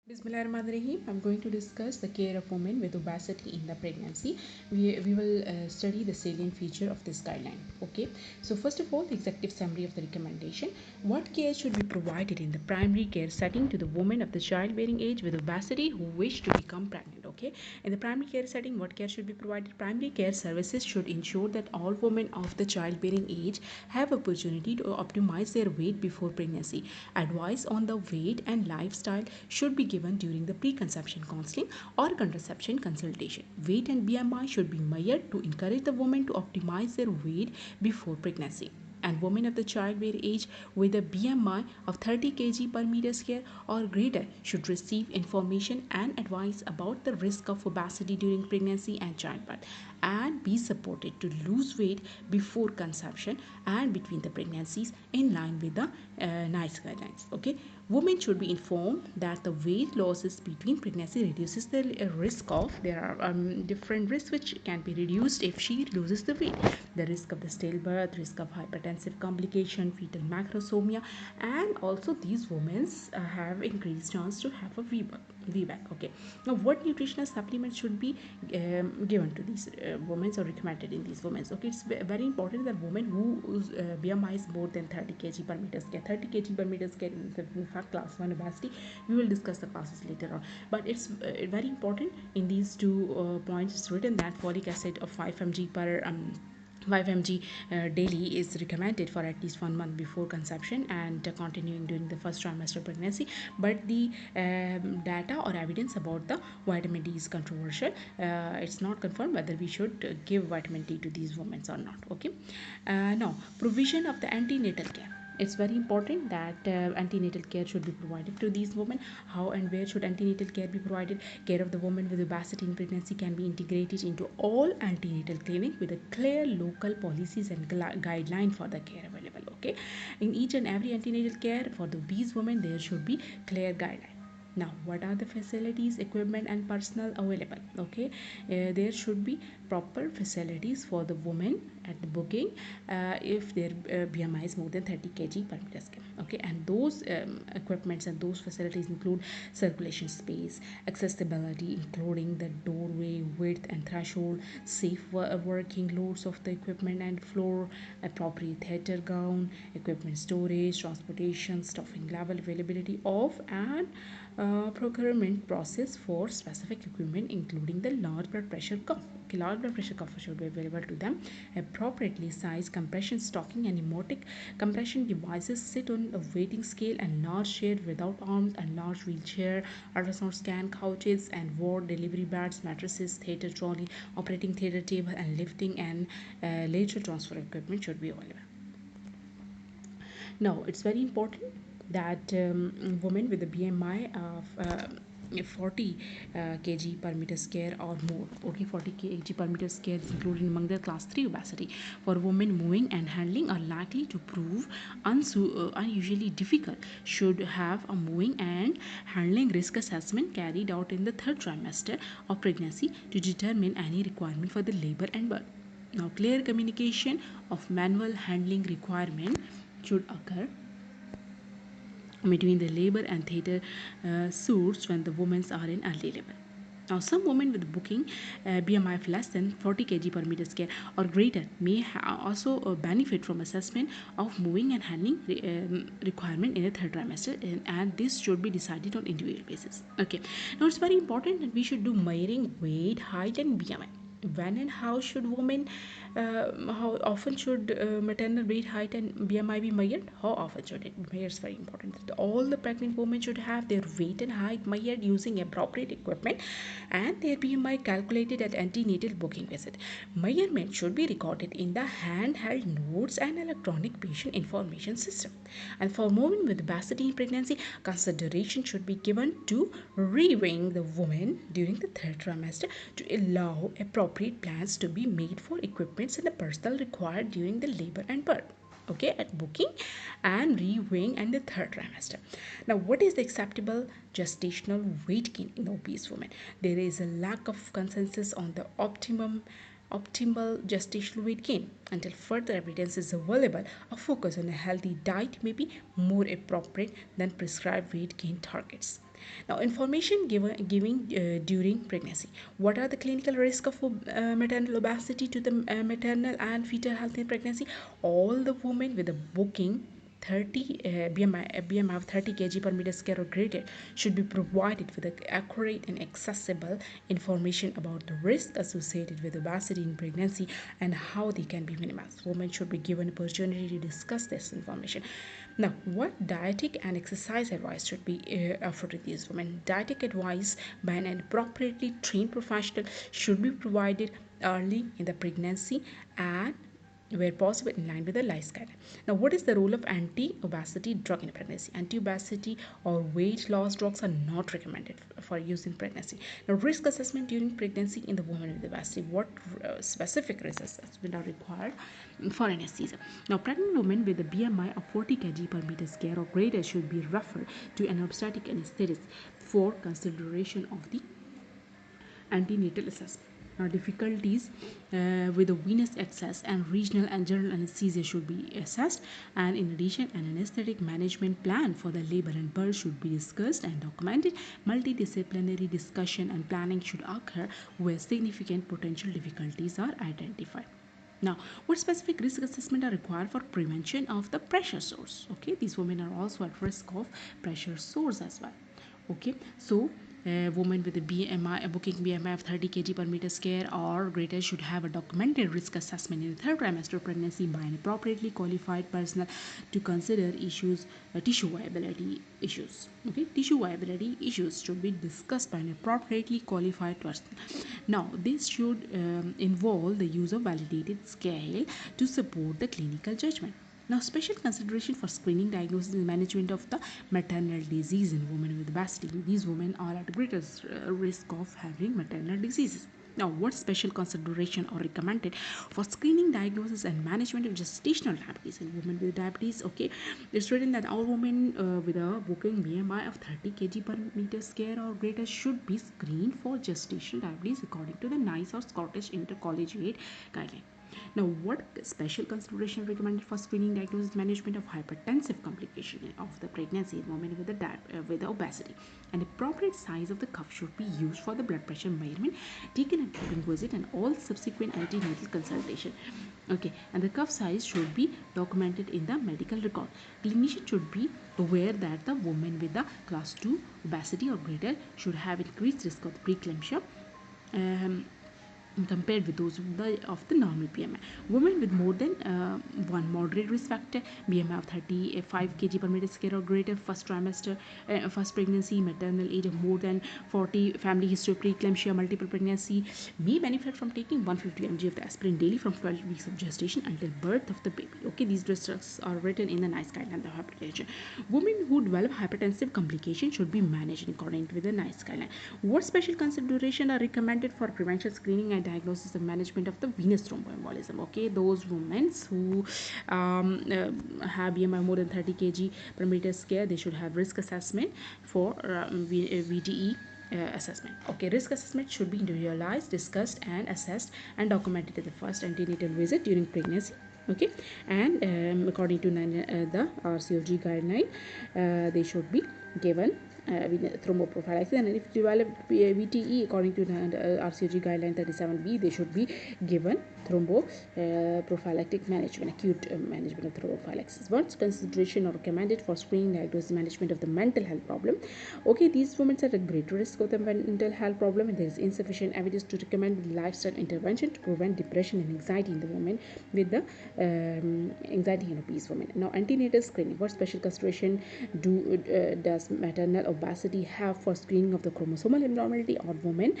Bismillahirrahmanirrahim. I'm going to discuss the care of women with obesity in the pregnancy. We will study the salient feature of this guideline. Okay. So first of all, the executive summary of the recommendation. What care should be provided in the primary care setting to the women of the childbearing age with obesity who wish to become pregnant? Okay. In the primary care setting, what care should be provided? Primary care services should ensure that all women of the childbearing age have opportunity to optimize their weight before pregnancy. Advice on the weight and lifestyle should be given during the preconception counseling or contraception consultation. Weight and BMI should be measured to encourage the woman to optimize their weight before pregnancy. And women of the childbearing age with a BMI of 30 kg per meter square or greater should receive information and advice about the risk of obesity during pregnancy and childbirth and be supported to lose weight before conception and between the pregnancies in line with the NICE guidelines. Okay, women should be informed that the weight losses between pregnancy reduces the risk of there are different risks which can be reduced if she loses the weight. The risk of the stillbirth, risk of hypertensive complication, fetal macrosomia, and also these women have increased chance to have a VBAC. Okay, now what nutritional supplements should be given to these women or recommended in these women? Okay, it's very important that women whose BMI is more than 30 kg per meter square. 30 kg per meter square is in fact class 1 obesity. We will discuss the classes later on, but it's very important in these two points. It's written that folic acid of 5 mg per 5 mg daily is recommended for at least 1 month before conception and continuing during the first trimester pregnancy. But the data or evidence about the vitamin D is controversial. It's not confirmed whether we should give vitamin D to these women or not. Okay. Now, provision of the antenatal care. It's very important that antenatal care should be provided to these women. How and where should antenatal care be provided? Care of the woman with obesity in pregnancy can be integrated into all antenatal clinic with a clear local policies and guideline for the care available. Okay, in each and every antenatal care for the obese women there should be clear guideline. Now, what are the facilities, equipment and personnel available? Okay, there should be proper facilities for the women at the booking if their BMI is more than 30 kg per meter square. Okay, and those equipments and those facilities include circulation space, accessibility including the doorway width and threshold, safe working loads of the equipment and floor, appropriate theater gown, equipment storage, transportation, staffing level, availability of and procurement process for specific equipment including the large blood pressure cuff. Okay, large blood pressure cuff should be available to them. Appropriately sized compression stocking and pneumatic compression devices sit on a waiting scale and large chair without arms and large wheelchair, ultrasound scan couches and ward delivery beds, mattresses, theater trolley, operating theater table and lifting and lateral transfer equipment should be available. Now, it's very important that women with a BMI of 40 kg per meter square or more, okay, 40 kg per meter square is included among the class 3 obesity. For women, moving and handling are likely to prove unusually difficult. Should have a moving and handling risk assessment carried out in the third trimester of pregnancy to determine any requirement for the labor and birth. Now, clear communication of manual handling requirement should occur between the labor and theater suits when the women are in early labor. Now, some women with booking BMI of less than 40 kg per meter square or greater may also benefit from assessment of moving and handling requirement in the third trimester, and this should be decided on individual basis. Okay, now it's very important that we should do measuring weight, height, and BMI. When and how should women how often should maternal weight, height and BMI be measured? How often should it be measured? It's very important that all the pregnant women should have their weight and height measured using appropriate equipment and their BMI calculated at antenatal booking visit. Measurement should be recorded in the handheld notes and electronic patient information system. And for women with obesity in pregnancy, consideration should be given to reviewing the woman during the third trimester to allow appropriate plans to be made for equipments and the personnel required during the labor and birth. Okay, at booking and reviewing and the third trimester. Now, what is the acceptable gestational weight gain in obese women? There is a lack of consensus on the optimal gestational weight gain. Until further evidence is available, a focus on a healthy diet may be more appropriate than prescribed weight gain targets. Now, information giving during pregnancy. What are the clinical risks of maternal obesity to the maternal and fetal health in pregnancy? All the women with a booking 30 BMI of 30 kg per meter square or greater should be provided with accurate and accessible information about the risk associated with obesity in pregnancy and how they can be minimized. Women should be given opportunity to discuss this information. Now, what dietetic and exercise advice should be offered to these women? Dietetic advice by an appropriately trained professional should be provided early in the pregnancy and where possible in line with the lifestyle. Now, what is the role of anti-obesity drug in pregnancy? Anti-obesity or weight loss drugs are not recommended for use in pregnancy. Now, risk assessment during pregnancy in the woman with obesity. What specific risk assessment are required for anesthesia? Now, pregnant women with a BMI of 40 kg per meter square or greater should be referred to an obstetric anesthetist for consideration of the antenatal assessment. Now, difficulties with the venous access and regional and general anesthesia should be assessed, and in addition, an anesthetic management plan for the labor and birth should be discussed and documented. Multidisciplinary discussion and planning should occur where significant potential difficulties are identified. Now, what specific risk assessment are required for prevention of the pressure sores? Okay, these women are also at risk of pressure sores as well. Okay, so a woman with a BMI, a booking BMI of 30 kg per meter square or greater should have a documented risk assessment in the third trimester of pregnancy by an appropriately qualified personnel to consider issues, tissue viability issues. Okay, tissue viability issues should be discussed by an appropriately qualified person. Now, this should involve the use of validated scale to support the clinical judgment. Now, special consideration for screening, diagnosis, and management of the maternal disease in women with obesity. These women are at greatest risk of having maternal diseases. Now, what special consideration are recommended for screening, diagnosis, and management of gestational diabetes in women with diabetes? Okay, it's written that all women with a working BMI of 30 kg per meter square or greater should be screened for gestational diabetes according to the NICE or Scottish Intercollegiate Guideline. Now, what special consideration recommended for screening, diagnosis, management of hypertensive complication of the pregnancy in women with obesity? An appropriate size of the cuff should be used for the blood pressure measurement taken at during visit and all subsequent antenatal consultation. Okay, and the cuff size should be documented in the medical record. Clinician should be aware that the woman with the class 2 obesity or greater should have increased risk of preeclampsia. Compared with those of the normal BMI. Women with more than one moderate risk factor, BMI of 35 kg per meter square or greater, first trimester, first pregnancy, maternal age of more than 40, family history of preeclampsia, multiple pregnancy, may benefit from taking 150 mg of the aspirin daily from 12 weeks of gestation until birth of the baby. Okay, these drugs are written in the NICE guideline of hypertension. Women who develop hypertensive complications should be managed according to the NICE guideline. What special consideration are recommended for prevention, screening, and diagnosis and management of the venous thromboembolism? Okay, those women who have BMI more than 30 kg per meter square, they should have risk assessment for VTE assessment. Okay, risk assessment should be individualized, discussed, and assessed and documented at the first antenatal visit during pregnancy. Okay, and according to the RCOG guideline, they should be given thromboprophylaxis, and if develop VTE according to the RCOG guideline 37B, they should be given thromboprophylactic management, acute management of thromboprophylaxis. What's consideration or recommended for screening, diagnosis, management of the mental health problem? Okay, these women are at greater risk of the mental health problem, and there is insufficient evidence to recommend lifestyle intervention to prevent depression and anxiety in the women with the anxiety and obese women. Now, antenatal screening. What special consideration does maternal obesity have for screening of the chromosomal abnormality? Or women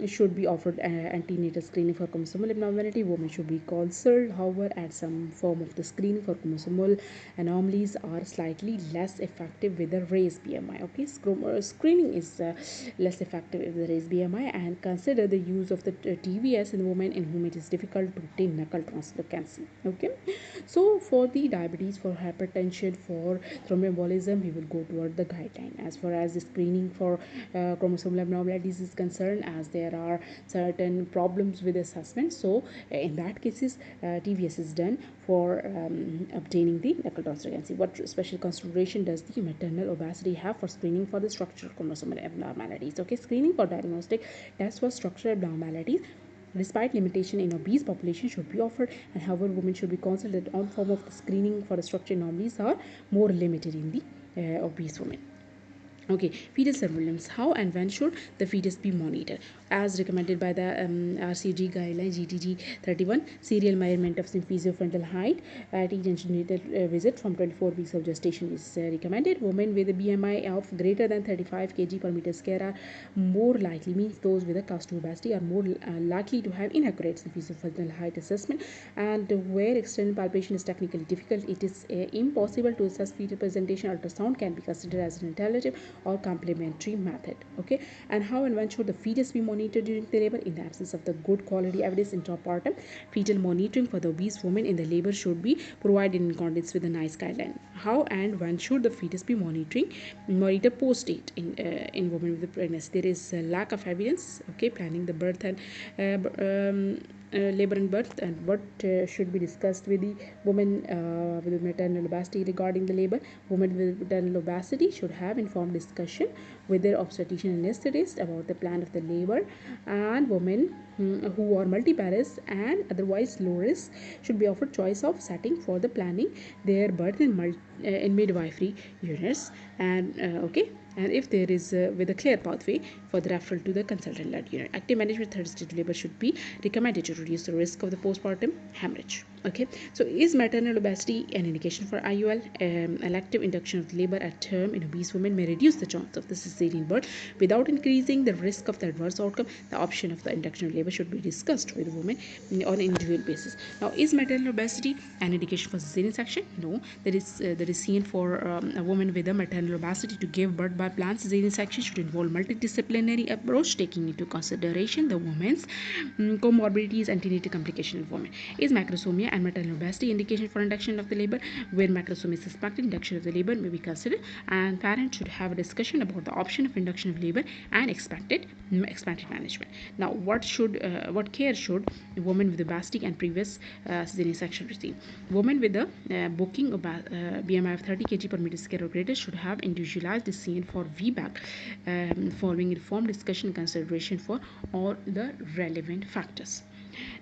should be offered antenatal screening for chromosomal abnormality. Women should be consulted, however, at some form of the screening for chromosomal anomalies are slightly less effective with the raised BMI. Okay, screening is less effective with the raised BMI, and consider the use of the TVS in women in whom it is difficult to obtain knuckle translocancy. Okay, so for the diabetes, for hypertension, for thromboembolism, we will go toward the guideline as far as the screening for chromosomal abnormalities is concerned, as there are certain problems with assessment. So in that cases, TVS is done for obtaining the Eccles pregnancy. What special consideration does the maternal obesity have for screening for the structural chromosomal abnormalities? Okay, screening for diagnostic tests for structural abnormalities despite limitation in obese population should be offered, and however women should be considered on form of the screening for the structural anomalies are more limited in the obese women. Okay, fetal surveillance. How and when should the fetus be monitored? As recommended by the RCG guideline GTG 31, serial measurement of symphysiofrontal height at each antenatal visit from 24 weeks of gestation is recommended. Women with a BMI of greater than 35 kg per meter square are more likely, means those with a class 2 obesity are more likely to have inaccurate symphysiofrontal height assessment, and where external palpation is technically difficult, it is impossible to assess fetal presentation. Ultrasound can be considered as an alternative or complementary method. Okay, and how and when should the fetus be monitored during the labor? In the absence of the good quality evidence intrapartum, fetal monitoring for the obese woman in the labor should be provided in accordance with the NICE guideline. How and when should the fetus be monitored post-date in women with the pregnancy? There is a lack of evidence. Okay, planning the birth and labor and birth, and what should be discussed with the woman with maternal obesity regarding the labor. Women with maternal obesity should have informed discussion with their obstetrician anesthetist about the plan of the labor, and women who are multiparous and otherwise low risk should be offered choice of setting for the planning their birth in midwifery units, and okay, and if there is with a clear pathway for the referral to the consultant-led unit. Active management third stage labor should be recommended to reduce the risk of the postpartum hemorrhage. Okay, so is maternal obesity an indication for IUL? Elective induction of labor at term in obese women may reduce the chance of the cesarean birth without increasing the risk of the adverse outcome. The option of the induction of labor should be discussed with women on an individual basis. Now, is maternal obesity an indication for cesarean section? No. There is seen for a woman with a maternal obesity to give birth by planned cesarean section should involve multidisciplinary approach taking into consideration the woman's comorbidities, antenatal complication of women. Is macrosomia and maternal obesity indication for induction of the labor? Where macrosomia is suspected, induction of the labor may be considered, and parents should have a discussion about the option of induction of labor and expected management. Now, what care should a woman with obesity and previous cesarean section receive? Women with a booking BMI of 30 kg per meter square or greater should have individualized decision for VBAC following informed discussion and consideration for all the relevant factors.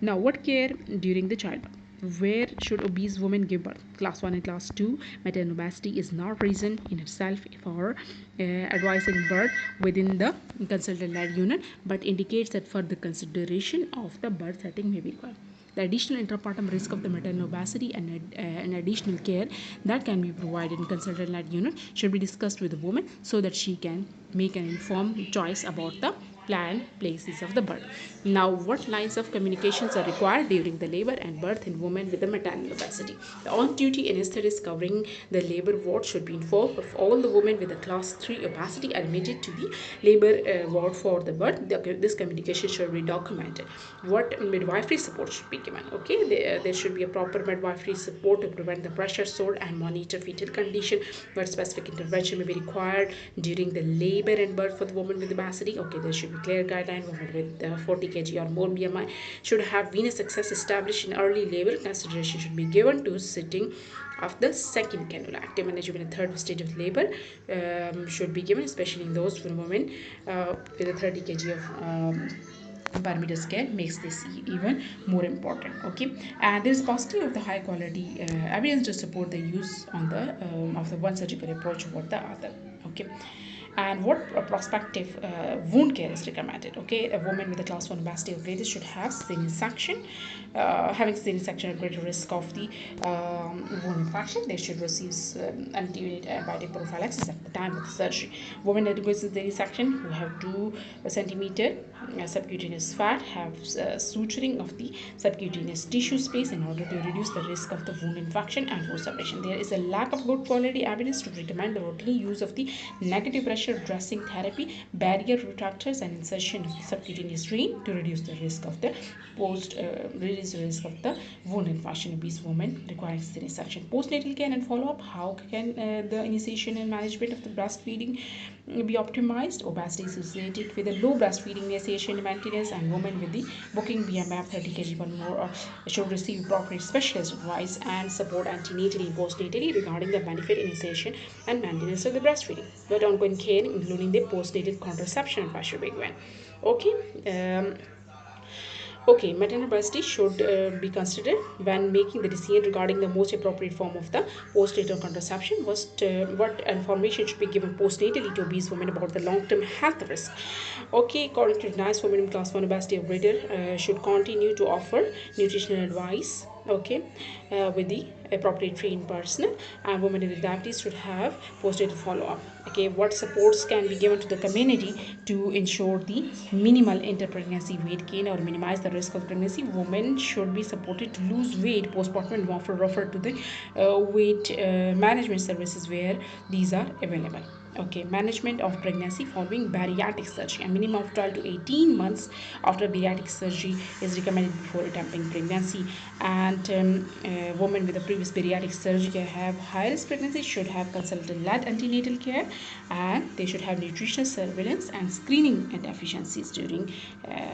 Now, what care during the childbirth? Where should obese women give birth? Class 1 and class 2 maternal obesity is not reason in itself for advising birth within the consultant-led unit, but indicates that further consideration of the birth setting may be required. The additional intrapartum risk of the maternal obesity and additional care that can be provided in consultant-led unit should be discussed with the woman so that she can make an informed choice about the planned places of the birth. Now, what lines of communications are required during the labor and birth in women with the maternal obesity? The on-duty anesthetist covering the labor ward should be informed of all the women with a class 3 obesity admitted to the labor ward for the birth. This communication should be documented. What midwifery support should be given? Okay, there should be a proper midwifery support to prevent the pressure sore and monitor fetal condition. What specific intervention may be required during the labor and birth for the woman with obesity? Okay, there should be clear guideline. Women with 40 kg or more BMI should have venous access established in early labor. Consideration should be given to sitting of the second cannula. Active management in the third stage of labor should be given, especially in those women with a 30 kg of per meter scale, makes this even more important. Okay, and there is paucity of the high quality evidence to support the use on the of the one surgical approach over the other. Okay, and what prospective wound care is recommended? Okay, a woman with a class 1 obesity or greater should have cesarean section. Having cesarean section at greater risk of the wound infection, they should receive anti-unit antibiotic prophylaxis at the time of the surgery. Women undergoing cesarean section who have 2 centimeter subcutaneous fat have suturing of the subcutaneous tissue space in order to reduce the risk of the wound infection and wound separation. There is a lack of good quality evidence to recommend the routine use of the negative pressure dressing therapy, barrier retractors, and insertion of the subcutaneous ring to reduce the risk of the wound infection. Obese women requiring cesarean section. Postnatal care and follow-up. How can the initiation and management of the breastfeeding be optimized. Obesity is associated with a low breastfeeding initiation maintenance, and women with the booking BMI 30 kg or more should receive appropriate specialist advice and support antenatally and postnatally regarding the benefit initiation and maintenance of the breastfeeding. But ongoing care, including the postnatal contraception advice, should be given. Okay. Okay, maternal breastfeeding should be considered when making the decision regarding the most appropriate form of the postnatal contraception. What information should be given postnatally to obese women about the long-term health risk? Okay, according to NICE, women in class 1 obesity or greater should continue to offer nutritional advice. Okay, with the appropriate trained personnel, and women with diabetes should have postnatal follow-up. Okay, what supports can be given to the community to ensure the minimal inter-pregnancy weight gain or minimize the risk of pregnancy? Women should be supported to lose weight postpartum and referred to the weight management services where these are available. Okay, management of pregnancy following bariatric surgery. A minimum of 12 to 18 months after bariatric surgery is recommended before attempting pregnancy. And women with a previous bariatric surgery have high risk pregnancy should have consultant-led antenatal care, and they should have nutritional surveillance and screening and deficiencies during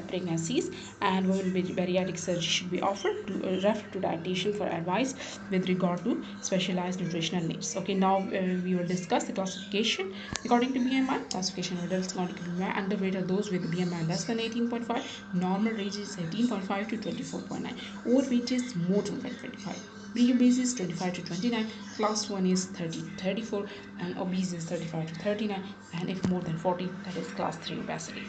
pregnancies. And women with bariatric surgery should be offered to refer to dietitian for advice with regard to specialized nutritional needs. Okay, now we will discuss the classification according to BMI. Classification of adults according to BMI: underweight are those with BMI less than 18.5, normal range is 18.5 to 24.9, overweight is more than 25. Pre-obese is 25 to 29, class 1 is 30 to 34, and obese is 35 to 39, and if more than 40, that is class 3 obesity.